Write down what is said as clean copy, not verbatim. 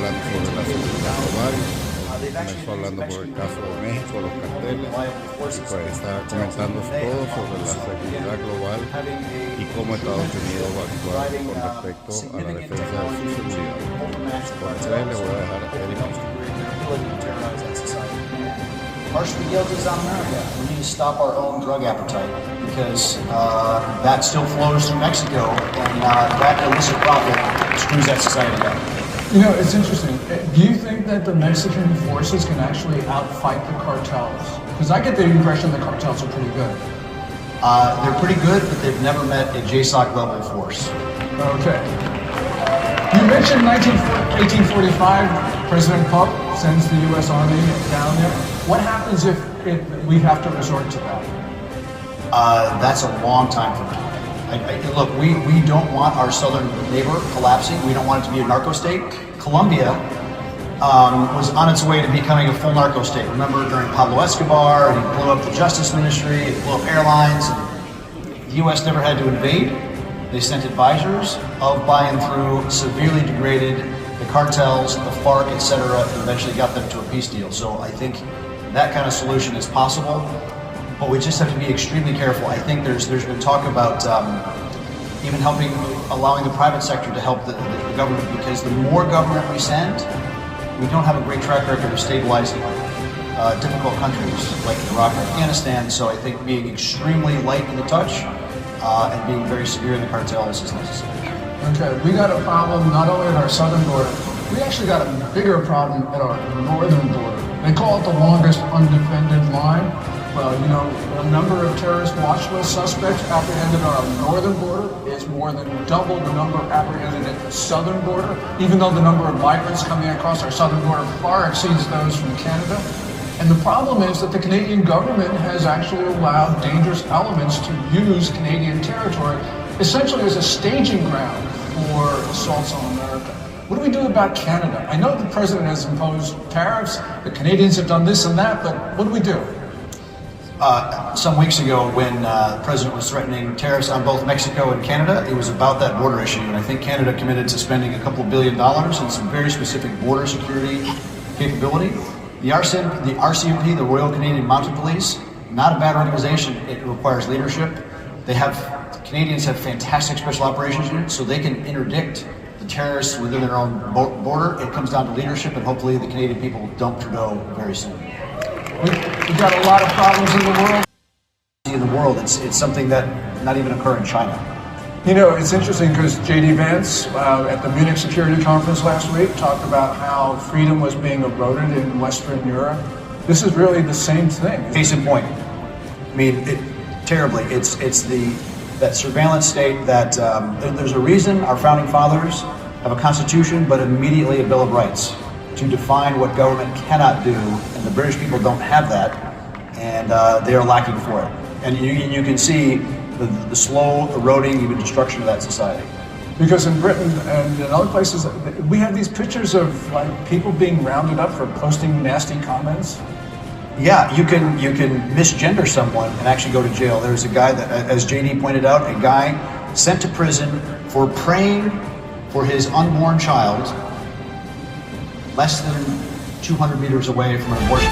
hablando sobre la seguridad global. Comenzó hablando por el caso de México, los carteles, y pues está comentando todo sobre la seguridad global y cómo Estados Unidos va a actuar con respecto a la defensa de su seguridad. Por tres le voy a dejar a Erik. Partially guilty is on America. We need to stop our own drug appetite because that still flows through Mexico, and that illicit profit screws that society up. You know, it's interesting. Do you think that the Mexican forces can actually outfight the cartels? Because I get the impression the cartels are pretty good. They're pretty good, but they've never met a JSOC level force. Okay. You mentioned 1845, President Polk sends the U.S. Army down there. What happens if we have to resort to that? That's a long time from now. Look, we don't want our southern neighbor collapsing. We don't want it to be a narco state. Colombia was on its way to becoming a full narco state. Remember during Pablo Escobar, and he blew up the Justice Ministry, he blew up airlines. The U.S. never had to invade. They sent advisors of by and through, severely degraded the cartels, the FARC, etc., and eventually got them to a peace deal. So I think that kind of solution is possible. But we just have to be extremely careful. I think there's been talk about even allowing the private sector to help the government, because the more government we send, we don't have a great track record of stabilizing difficult countries like Iraq and Afghanistan. So I think being extremely light in the touch and being very severe in the cartels is necessary. Okay, we got a problem not only at our southern border, we actually got a bigger problem at our northern border. They call it the longest undefended line. Well, you know, the number of terrorist watch list suspects apprehended on our northern border is more than double the number apprehended at the southern border, even though the number of migrants coming across our southern border far exceeds those from Canada. And the problem is that the Canadian government has actually allowed dangerous elements to use Canadian territory essentially as a staging ground for assaults on America. What do we do about Canada? I know the president has imposed tariffs, the Canadians have done this and that, but what do we do? Some weeks ago, when the president was threatening tariffs on both Mexico and Canada, it was about that border issue, and I think Canada committed to spending a couple $1 billion in some very specific border security capability. The RCMP, the Royal Canadian Mounted Police, not a bad organization. It requires leadership. The Canadians have fantastic special operations units, so they can interdict the terrorists within their own border. It comes down to leadership, and hopefully the Canadian people dump Trudeau very soon. We've got a lot of problems in the world. It's something that not even occur in China. You know, it's interesting because J.D. Vance at the Munich Security Conference last week talked about how freedom was being eroded in Western Europe. This is really the same thing. Case in point. I mean, terribly. It's that surveillance state that there's a reason our founding fathers have a constitution, but immediately a Bill of Rights to define what government cannot do, and the British people don't have that, and they are lacking for it. And you can see the slow eroding, even destruction of that society. Because in Britain and in other places, we have these pictures of like people being rounded up for posting nasty comments. Yeah, you can misgender someone and actually go to jail. There's a guy that, as JD pointed out, a guy sent to prison for praying for his unborn child less than 200 meters away from an abortion.